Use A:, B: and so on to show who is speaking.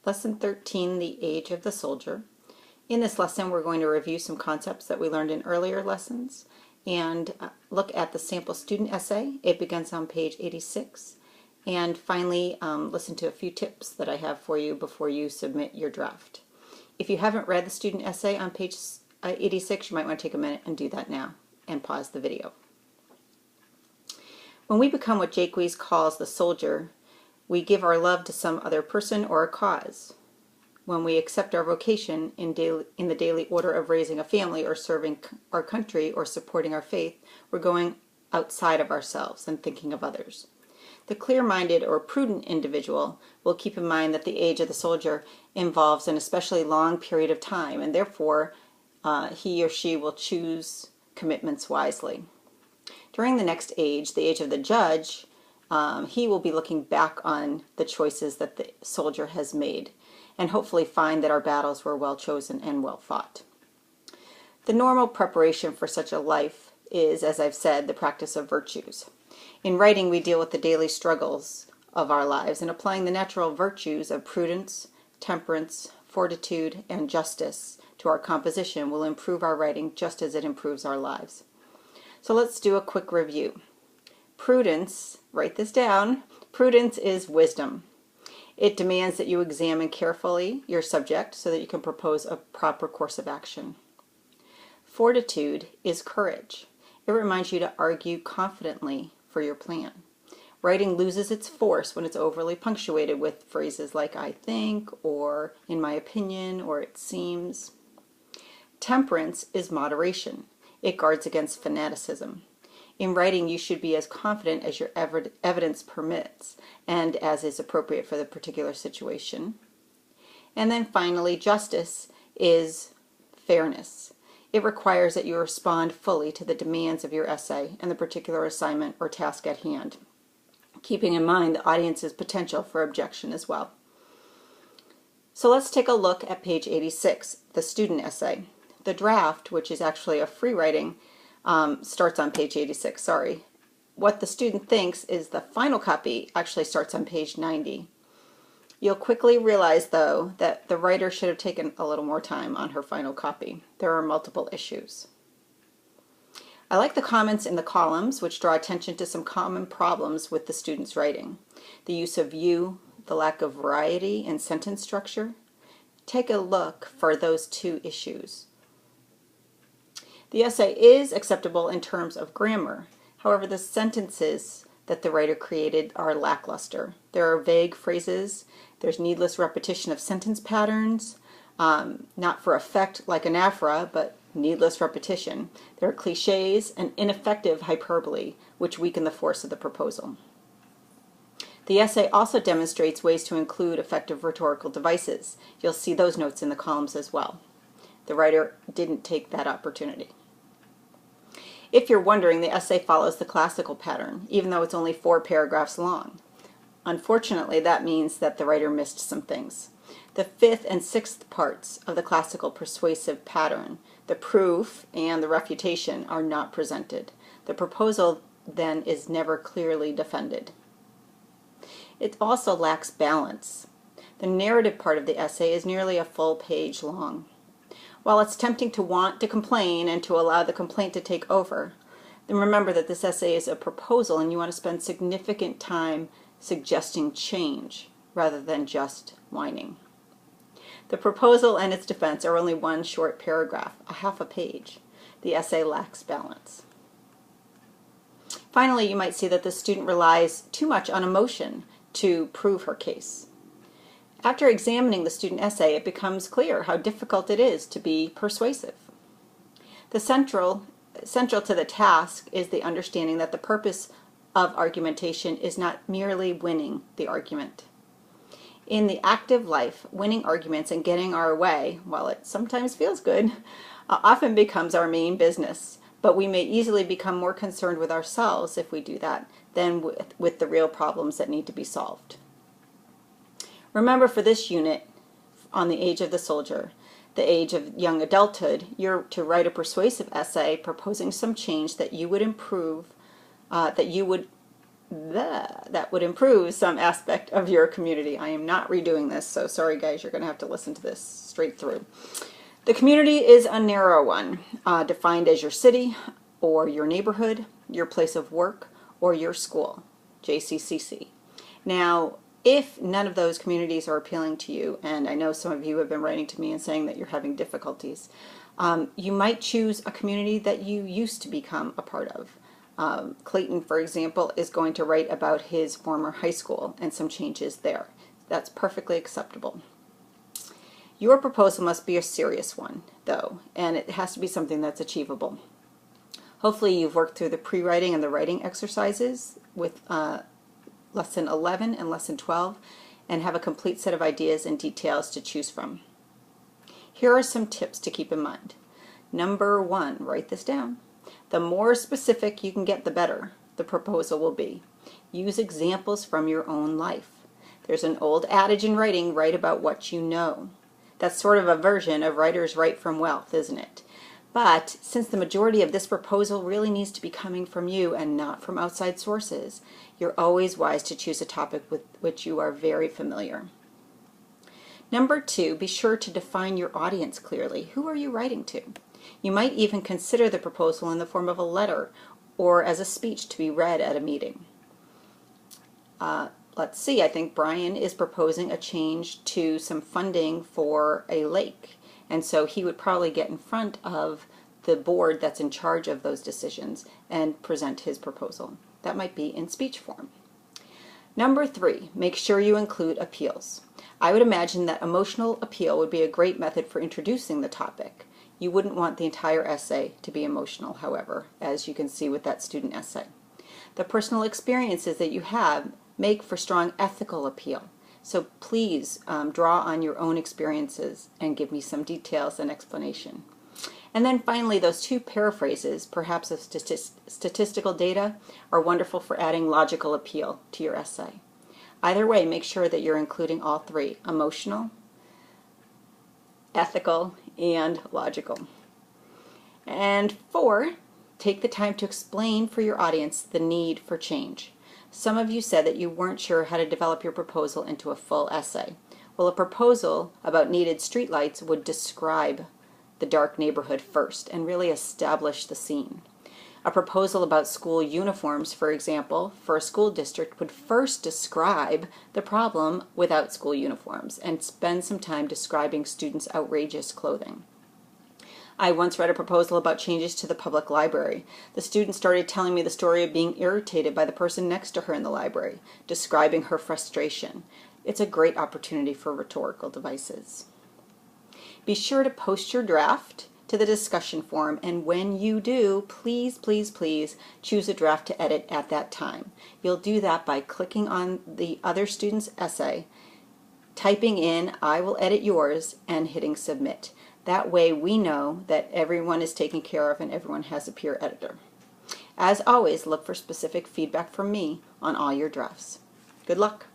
A: Lesson 13, The Age of the Soldier. In this lesson, we're going to review some concepts that we learned in earlier lessons and look at the sample student essay. It begins on page 86. And finally, listen to a few tips that I have for you before you submit your draft. If you haven't read the student essay on page 86, you might want to take a minute and do that now and pause the video. When we become what Jaques calls the soldier, we give our love to some other person or a cause. When we accept our vocation in the daily order of raising a family or serving our country or supporting our faith, we're going outside of ourselves and thinking of others. The clear-minded or prudent individual will keep in mind that the age of the soldier involves an especially long period of time, and therefore he or she will choose commitments wisely. During the next age, the age of the judge, he will be looking back on the choices that the soldier has made and hopefully find that our battles were well chosen and well fought. The normal preparation for such a life is, as I've said, the practice of virtues. In writing, we deal with the daily struggles of our lives, and applying the natural virtues of prudence, temperance, fortitude, and justice to our composition will improve our writing just as it improves our lives. So let's do a quick review. Prudence, write this down, prudence is wisdom. It demands that you examine carefully your subject so that you can propose a proper course of action. Fortitude is courage. It reminds you to argue confidently for your plan. Writing loses its force when it's overly punctuated with phrases like I think, or in my opinion, or it seems. Temperance is moderation. It guards against fanaticism. In writing, you should be as confident as your evidence permits and as is appropriate for the particular situation. And then finally, justice is fairness. It requires that you respond fully to the demands of your essay and the particular assignment or task at hand, keeping in mind the audience's potential for objection as well. So let's take a look at page 86, the student essay. The draft, which is actually a free writing, starts on page 86, sorry. What the student thinks is the final copy actually starts on page 90. You'll quickly realize, though, that the writer should have taken a little more time on her final copy. There are multiple issues. I like the comments in the columns, which draw attention to some common problems with the student's writing. The use of you, the lack of variety in sentence structure. Take a look for those two issues. The essay is acceptable in terms of grammar. However, the sentences that the writer created are lackluster. There are vague phrases, there's needless repetition of sentence patterns, not for effect like an aphora, but needless repetition. There are cliches and ineffective hyperbole, which weaken the force of the proposal. The essay also demonstrates ways to include effective rhetorical devices. You'll see those notes in the columns as well. The writer didn't take that opportunity. If you're wondering, the essay follows the classical pattern, even though it's only 4 paragraphs long. Unfortunately, that means that the writer missed some things. The 5th and 6th parts of the classical persuasive pattern, the proof and the refutation, are not presented. The proposal, then, is never clearly defended. It also lacks balance. The narrative part of the essay is nearly a full page long. While it's tempting to want to complain and to allow the complaint to take over, then remember that this essay is a proposal and you want to spend significant time suggesting change rather than just whining. The proposal and its defense are only one short paragraph, a half a page. The essay lacks balance. Finally, you might see that the student relies too much on emotion to prove her case. After examining the student essay, it becomes clear how difficult it is to be persuasive. The central to the task is the understanding that the purpose of argumentation is not merely winning the argument. In the active life, winning arguments and getting our way, while it sometimes feels good, often becomes our main business. But we may easily become more concerned with ourselves if we do that than with the real problems that need to be solved. Remember, for this unit on the age of the soldier, the age of young adulthood, you're to write a persuasive essay proposing some change that you would improve, that you would that would improve some aspect of your community. I am not redoing this, so sorry guys, you're going to have to listen to this straight through. The community is a narrow one, defined as your city or your neighborhood, your place of work, or your school, JCCC. Now, if none of those communities are appealing to you, and I know some of you have been writing to me and saying that you're having difficulties, you might choose a community that you used to become a part of. Clayton, for example, is going to write about his former high school and some changes there. That's perfectly acceptable. Your proposal must be a serious one, though, and it has to be something that's achievable. Hopefully you've worked through the pre-writing and the writing exercises with Lesson 11 and Lesson 12 and have a complete set of ideas and details to choose from. Here are some tips to keep in mind. Number 1, write this down. The more specific you can get, the better the proposal will be. Use examples from your own life. There's an old adage in writing, write about what you know. That's sort of a version of writers write from wealth, isn't it? But since the majority of this proposal really needs to be coming from you and not from outside sources, you're always wise to choose a topic with which you are very familiar. Number 2, be sure to define your audience clearly. Who are you writing to? You might even consider the proposal in the form of a letter or as a speech to be read at a meeting. Let's see, I think Brian is proposing a change to some funding for a lake. And so he would probably get in front of the board that's in charge of those decisions and present his proposal. That might be in speech form. Number 3, make sure you include appeals. I would imagine that emotional appeal would be a great method for introducing the topic. You wouldn't want the entire essay to be emotional, however, as you can see with that student essay. The personal experiences that you have make for strong ethical appeal. So please draw on your own experiences and give me some details and explanation. And then finally, those 2 paraphrases, perhaps of statistical data, are wonderful for adding logical appeal to your essay. Either way, make sure that you're including all 3, emotional, ethical, and logical. And 4, take the time to explain for your audience the need for change. Some of you said that you weren't sure how to develop your proposal into a full essay. Well, a proposal about needed streetlights would describe the dark neighborhood first and really establish the scene. A proposal about school uniforms, for example, for a school district would first describe the problem without school uniforms and spend some time describing students' outrageous clothing. I once read a proposal about changes to the public library. The student started telling me the story of being irritated by the person next to her in the library, describing her frustration. It's a great opportunity for rhetorical devices. Be sure to post your draft to the discussion forum, and when you do, please, please, please choose a draft to edit at that time. You'll do that by clicking on the other student's essay, typing in "I will edit yours," and hitting submit. That way we know that everyone is taken care of and everyone has a peer editor. As always, look for specific feedback from me on all your drafts. Good luck.